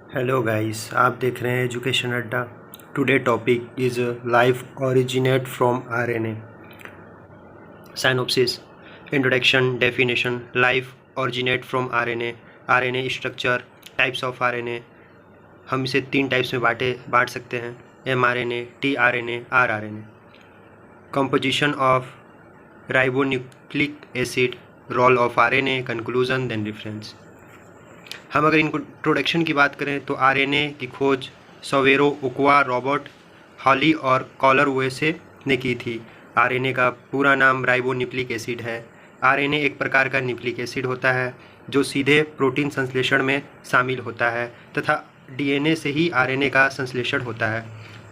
Hello guys, आप देख रहे हैं एजुकेशन अड्डा। Today topic is life originate from RNA. Synopsis, introduction, definition. Life originate from RNA. RNA structure, types of RNA. हम इसे 3 types में बांट सकते हैं: mRNA, tRNA, rRNA। Composition of ribonucleic acid, role of RNA, conclusion, then reference. हम अगर introduction की बात करें तो आरएनए की खोज सवेरो ओक्वा, रॉबर्ट हॉली और कॉलर वेसे ने की थी। आरएनए का पूरा नाम राइबोन्यूक्लिक एसिड है। आरएनए एक प्रकार का न्यूक्लिक एसिड होता है जो सीधे प्रोटीन संश्लेषण में शामिल होता है तथा डीएनए से ही आरएनए का संश्लेषण होता है।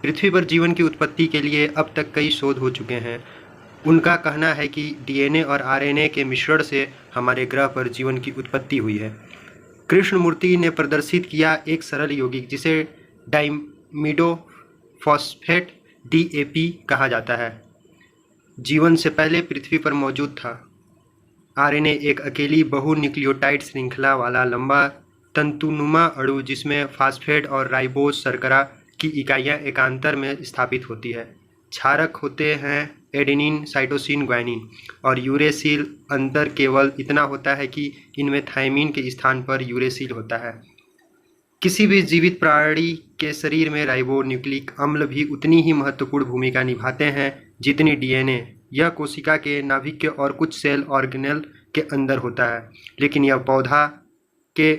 पृथ्वी पर जीवन की उत्पत्ति के लिए अब तक कई शोध हो चुके हैं। उनका कहना है कि डीएनए और आरएनए के मिश्रण से हमारे ग्रह पर जीवन की उत्पत्ति हुई है। कृष्णमूर्ति ने प्रदर्शित किया एक सरल यौगिक जिसे डाइमिडो फॉस्फेट डीएपी कहा जाता है, जीवन से पहले पृथ्वी पर मौजूद था। आरएनए एक अकेली बहुन्यूक्लियोटाइड श्रृंखला वाला लंबा तंतुनुमा अणु जिसमें फास्फेट और राइबोज शर्करा की इकाइयां एकांतर में स्थापित होती है। क्षारक होते हैं एडेनिन, साइटोसिन, ग्वानिन और यूरेसिल। अंतर केवल इतना होता है कि इनमें थायमिन के स्थान पर यूरेसिल होता है। किसी भी जीवित प्राणी के शरीर में राइबोन्यूक्लिक अम्ल भी उतनी ही महत्वपूर्ण भूमिका निभाते हैं जितनी डीएनए। यह कोशिका के नाभिक और कुछ सेल ऑर्गेनेल के अंदर होता है, लेकिन यह पौधा के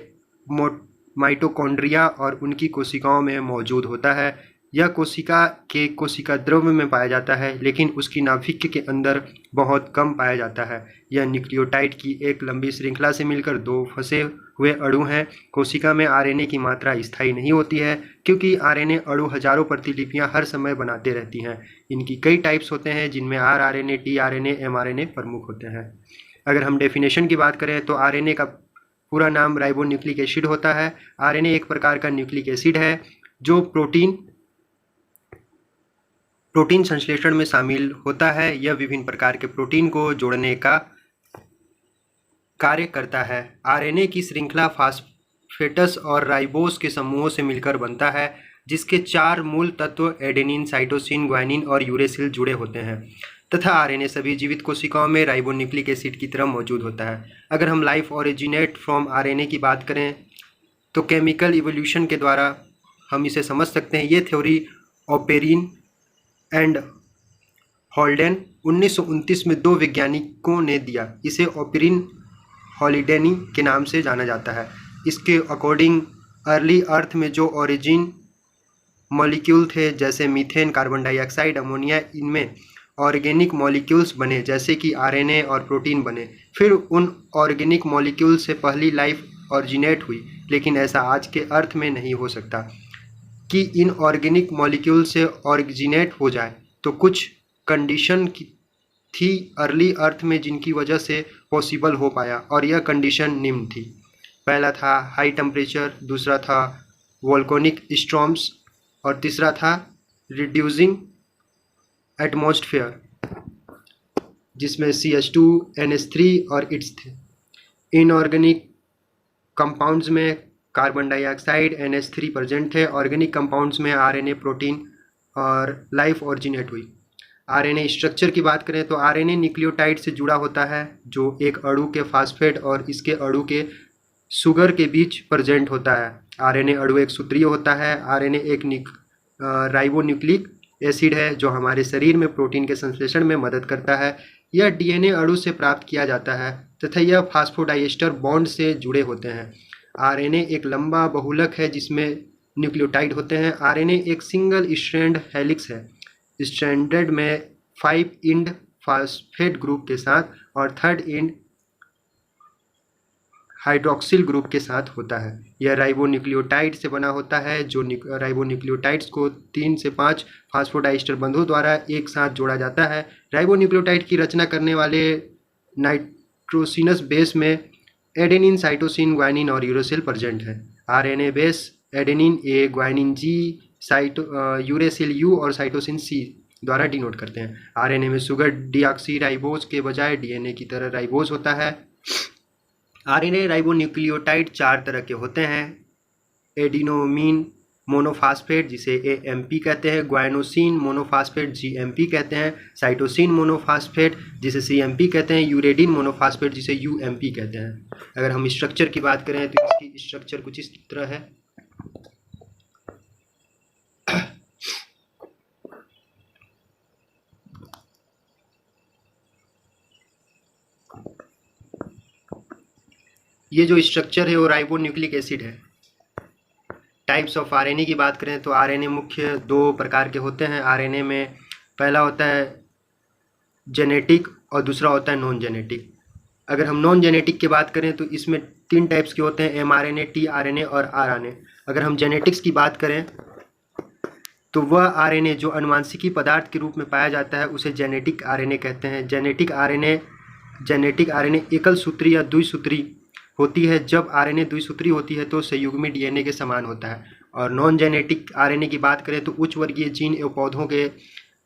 माइटोकॉन्ड्रिया और उनकी कोशिकाओं में मौजूद होता है। यह कोशिका के कोशिका द्रव्य में पाया जाता है, लेकिन उसकी नाभिक के अंदर बहुत कम पाया जाता है। यह न्यूक्लियोटाइड की एक लंबी श्रृंखला से मिलकर 2 फंसे हुए अणु हैं। कोशिका में आरएनए की मात्रा स्थायी नहीं होती है क्योंकि आरएनए अणु हजारों प्रतिलिपियां हर समय बनाते रहती हैं। इनकी कई टाइप्स होते हैं जिनमें आरआरएनए, टीआरएनए, एमआरएनए प्रमुख होते हैं। अगर हम डेफिनेशन की बात करें तो आरएनए का पूरा नाम राइबोन्यूक्लिक एसिड होता है। आरएनए एक प्रकार का न्यूक्लिक एसिड है जो प्रोटीन संश्लेषण में शामिल होता है। यह विभिन्न प्रकार के प्रोटीन को जोड़ने का कार्य करता है। आरएनए की श्रृंखला फास्फेटस और राइबोस के समूहों से मिलकर बनता है, जिसके 4 मूल तत्व एडेनिन, साइटोसिन, ग्वानिन और यूरेसिल जुड़े होते हैं तथा आरएनए सभी जीवित कोशिकाओं में राइबोन्यूक्लिक एसिड की तरह मौजूद होता है। अगर हम लाइफ ओरिजिनेट फ्रॉम आरएनए की बात करें तो केमिकल इवोल्यूशन के द्वारा हम इसे समझ सकते हैं। ये थ्योरी ओपेरिन एंड हॉल्डेन 1929 में 2 वैज्ञानिकों ने दिया। इसे ओपेरिन हॉलिडेनी के नाम से जाना जाता है। इसके अकॉर्डिंग अर्ली अर्थ में जो ओरिजिन मॉलिक्यूल थे जैसे मीथेन, कार्बन डाइऑक्साइड, अमोनिया, इनमें ऑर्गेनिक मॉलिक्यूल्स बने जैसे कि आरएनए और प्रोटीन बने। फिर उन ऑर्गेनिक मॉलिक्यूल से पहली लाइफ ओरिजिनेट हुई, लेकिन ऐसा आज के अर्थ में नहीं हो सकता कि इन ऑर्गेनिक मॉलिक्यूल से ओरिजिनेट हो जाए। तो कुछ कंडीशन थी अर्ली अर्थ में जिनकी वजह से पॉसिबल हो पाया, और यह कंडीशन निम्न थी। पहला था हाई टेम्परेचर, दूसरा था वोल्केनिक स्टॉर्म्स और तीसरा था रिड्यूसिंग एटमॉस्फेयर जिसमें CH2, NH3 और इट्स थे। इनऑर्गेनिक कंपाउंड्स में कार्बन डाइऑक्साइड, NH3 प्रेजेंट थे। ऑर्गेनिक कंपाउंड्स में आरएनए, प्रोटीन और लाइफ ओरिजिनेट हुई। आरएनए स्ट्रक्चर की बात करें तो आरएनए न्यूक्लियोटाइड से जुड़ा होता है जो एक अणु के फास्फेट और इसके अणु के शुगर के बीच प्रेजेंट होता है। आरएनए अणु एक सूत्रीय होता है। आरएनए एक राइबोन्यूक्लिक एसिड है जो हमारे शरीर में प्रोटीन के संश्लेषण में मदद करता है। यह डीएनए अणु से प्राप्त किया जाता है तथा यह फास्फोडाइएस्टर बॉन्ड से जुड़े होते हैं। आरएनए एक लंबा बहुलक है जिसमें न्यूक्लियोटाइड होते हैं। आरएनए एक सिंगल स्ट्रैंड हेलिक्स है। स्ट्रैंडेड में 5 इंड फास्फेट ग्रुप के साथ और 3rd इंड हाइड्रोक्सिल ग्रुप के साथ होता है। यह राइबोन्यूक्लियोटाइड से बना होता है जो राइबोन्यूक्लियोटाइड्स को 3 से 5 फास्फोडाइस्टर बंधों द्वारा एक साथ जोड़ा जाता है। राइबोन्यूक्लियोटाइड की रचना करने वाले नाइट्रोसिनस बेस में एडेनिन, साइटोसिन, ग्वानिन और यूरेसिल प्रेजेंट है। RNA base adenine A, guanine G, uracil U और साइटोसिन C द्वारा डिनोट करते हैं। आरएनए में शुगर डीऑक्सीराइबोज के बजाय डीएनए की तरह राइबोज होता है। आरएनए राइबोन्यूक्लियोटाइड 4 तरह के होते हैं। एडिनोमिन मोनोफास्फेट जिसे AMP कहते हैं, ग्वाइनोसिन मोनोफास्फेट GMP कहते हैं, साइटोसिन मोनोफास्फेट जिसे CMP कहते हैं, यूरेडिन मोनोफास्फेट जिसे UMP कहते हैं। अगर हम स्ट्रक्चर की बात करें तो इसकी स्ट्रक्चर कुछ इस तरह है। ये जो स्ट्रक्चर है वो राइबोन्यूक्लिक एसिड है। टाइप्स ऑफ RNA की बात करें तो RNA मुख्य 2 प्रकार के होते हैं। RNA में पहला होता है जेनेटिक और दूसरा होता है नॉन जेनेटिक। अगर हम नॉन जेनेटिक की बात करें तो इसमें 3 टाइप्स के होते हैं, mRNA, tRNA और RNA। अगर हम जेनेटिक्स की बात करें तो वह RNA जो अनुवांशिकी पदार्थ के रूप में पाया जाता है उसे जेनेटिक RNA कहते हैं। जेनेटिक RNA एकल सूत्री या द्विसूत्री होती है। जब RNA द्विसूत्री होती है तो संयुग्मी DNA के समान होता है। और नॉन जेनेटिक RNA की बात करें तो उच्च वर्गीय जीन एवं पौधों के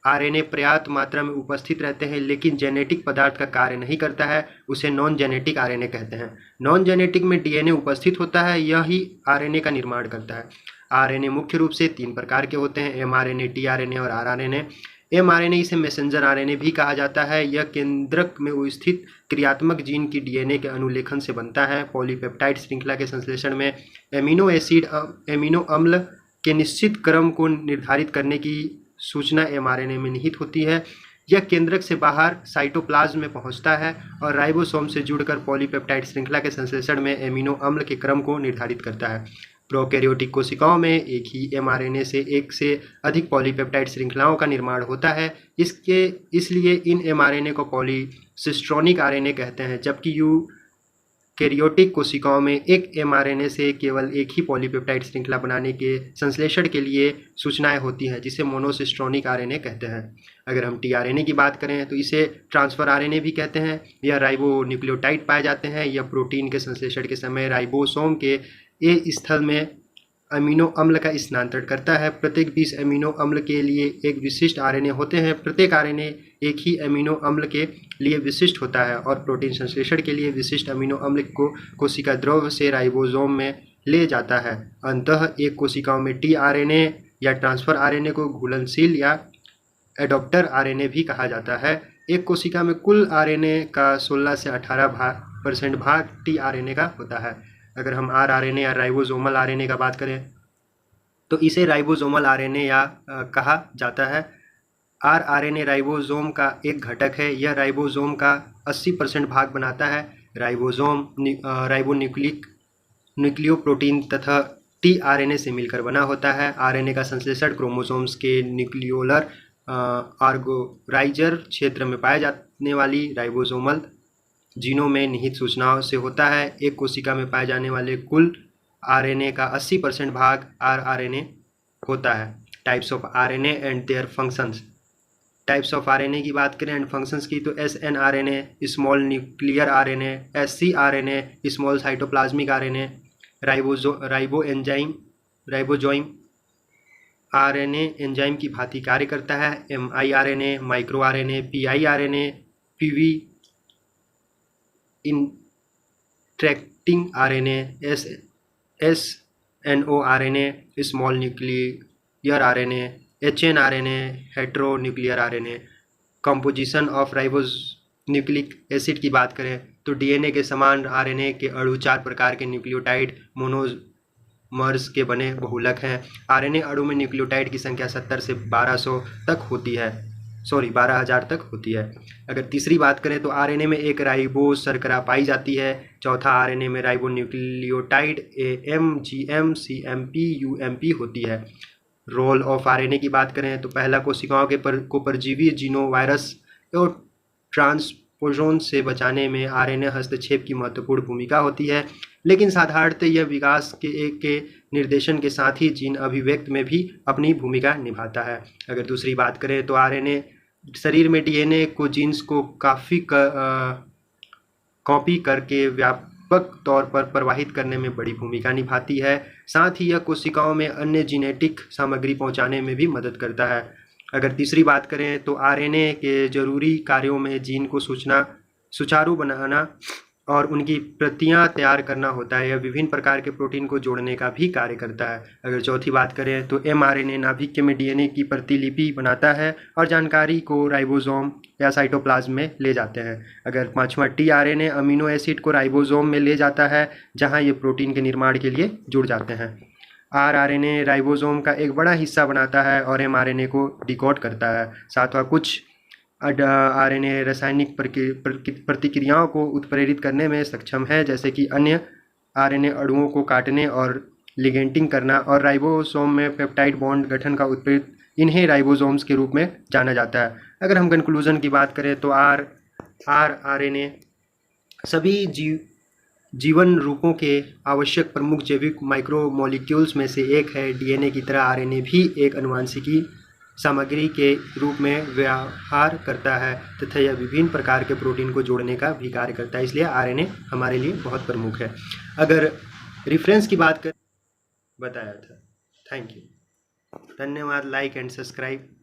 RNA पर्याप्त मात्रा में उपस्थित रहते हैं लेकिन जेनेटिक पदार्थ का कार्य नहीं करता है, उसे नॉन जेनेटिक RNA कहते हैं। नॉन जेनेटिक में DNA उपस्थित होता है, यही RNA का निर्माण करता है। RNA मुख्य रूप से 3 प्रकार के होते हैं, mRNA, tRNA और rRNA। mRNA इसे मैसेंजर RNA भी कहा जाता है। यह केंद्रक में स्थित क्रियात्मक जीन की DNA के अनुलेखन से बनता है। पॉलीपेप्टाइड श्रृंखला के संश्लेषण में एमिनो अम्ल के निश्चित क्रम को निर्धारित करने की सूचना mRNA में निहित होती है। यह केंद्रक से बाहर साइटोप्लाज्म में पहुंचता है और राइबोसोम से जुड़कर पॉलीपेप्टाइड श्रृंखला के संश्लेषण में एमिनो अम्ल के क्रम को निर्धारित करता है। प्रोकैरियोटिक कोशिकाओं में एक ही mRNA से एक से अधिक पॉलीपेप्टाइड श्रृंखलाओं का निर्माण होता है। इसलिए इन mRNA को पॉलीसिस्ट्रोनिक RNA कहते हैं, जबकि यूकैरियोटिक कोशिकाओं में एक mRNA से केवल एक ही पॉलीपेप्टाइड श्रृंखला बनाने के संश्लेषण के लिए सूचनाएं होती हैं, जिसे मोनोसिस्ट्रोनिक RNA कहते हैं। अगर हम tRNA की बात करें तो इसे ट्रांसफर RNA भी कहते हैं। यह राइबोन्यूक्लियोटाइड पाए जाते हैं। यह प्रोटीन के संश्लेषण के समय राइबोसोम के ए स्थल में अमीनो अम्ल का स्थानांतरण करता है। प्रत्येक 20 अमीनो अम्ल के लिए एक विशिष्ट RNA होते हैं। प्रत्येक RNA एक ही अमीनो अम्ल के लिए विशिष्ट होता है और प्रोटीन संश्लेषण के लिए विशिष्ट अमीनो अम्ल को कोशिका द्रव्य से राइबोसोम में ले जाता है। अंततः एक कोशिकाओं में tRNA या ट्रांसफर RNA को घुलनशील या एडॉप्टर RNA भी कहा जाता है। एक कोशिका में कुल RNA का 16 से 18% भाग tRNA का होता है। अगर हम rRNA या राइबोसोमल RNA का बात करें तो इसे राइबोसोमल RNA या कहा जाता है। rRNA राइबोसोम का एक घटक है। यह राइबोसोम का 80% भाग बनाता है। राइबोसोम न्यूक्लियोप्रोटीन तथा tRNA से मिलकर बना होता है। RNA का संश्लेषण क्रोमोसोम्स के न्यूक्लियोलर ऑर्गोराइजर क्षेत्र में पाए जाने वाली राइबोसोमल जीनों में निहित सूचनाओं से होता है। एक कोशिका में पाए जाने वाले कुल RNA का 80% भाग rRNA होता है। Types of RNA and their functions. Types of RNA की बात करें एंड फंक्शंस की तो snRNA small nuclear RNA, scRNA small cytoplasmic RNA, राइबोजोइम RNA enzyme की भांति कार्य करता है। miRNA, micro RNA, piRNA, PV interacting RNA, SNO RNA small nuclear RNA, hnRNA हेटेरोन्यूक्लियर RNA। Composition of ribonucleic acid की बात करें तो DNA के समान RNA के अणु 4 प्रकार के न्यूक्लियोटाइड मोनोमर्स के बने बहुलक हैं। RNA अणु में न्यूक्लियोटाइड की संख्या 70 से 1200 तक होती है, 12,000 तक होती है। अगर तीसरी बात करें तो RNA में एक राइबोस शर्करा पाई जाती है। चौथा RNA में ribonucleotide AM, GM, CMP, UMP होती है। रोल ऑफ RNA की बात करें तो पहला कोशिकाओं को परजीवी, जीनो वायरस और ट्रांसपोजोन से बचाने में RNA हस्तक्षेप की महत्वपूर्ण भूमिका होती है, लेकिन साधारणतः यह विकास के निर्देशन के साथ ही जीन अभिव्यक्ति में भी अपनी भूमिका निभाता है। अगर दूसरी बात करें तो RNA शरीर में DNA को जीन्स को कॉपी करके व्यापक तौर पर प्रवाहित करने में बड़ी भूमिका निभाती है। साथ ही यह कोशिकाओं में अन्य जीनेटिक सामग्री पहुंचाने में भी मदद करता है। अगर तीसरी बात करें तो RNA के जरूरी कार्यों में जीन को सुचारू बनाना और उनकी प्रतियां तैयार करना होता है। यह विभिन्न प्रकार के प्रोटीन को जोड़ने का भी कार्य करता है। अगर चौथी बात करें तो mRNA नाभिक में डीएनए की प्रतिलिपि बनाता है और जानकारी को राइबोसोम या साइटोप्लाज्म में ले जाते हैं। अगर पांचवा tRNA अमीनो एसिड को राइबोसोम में ले जाता है जहां ये प्रोटीन के निर्माण के लिए जुड़ जाते हैं। rRNA राइबोसोम का एक बड़ा हिस्सा बनाता है और mRNA को डिकोड करता है। सातवां कुछ RNA रासायनिक प्रतिक्रियाओं को उत्प्रेरित करने में सक्षम है, जैसे कि अन्य RNA अणुओं को काटने और लिगेंटिंग करना, और राइबोसोम में पेप्टाइड बॉन्ड गठन का उत्प्रेरित इन्हें राइबोसोम्स के रूप में जाना जाता है। अगर हम कंक्लूजन की बात करें तो rRNA सभी जीवन रूपों के आवश्यक प्रमुख जैविक माइक्रोमोलिक्यूल्स में से एक है। डीएनए की तरह आरएनए भी एक आनुवंशिकी सामग्री के रूप में व्यवहार करता है तथा यह विभिन्न प्रकार के प्रोटीन को जोड़ने का भी कार्य करता है, इसलिए आरएनए हमारे लिए बहुत प्रमुख है। अगर रेफरेंस की बात कर बताया था। थैंक यू, धन्यवाद। Like and subscribe.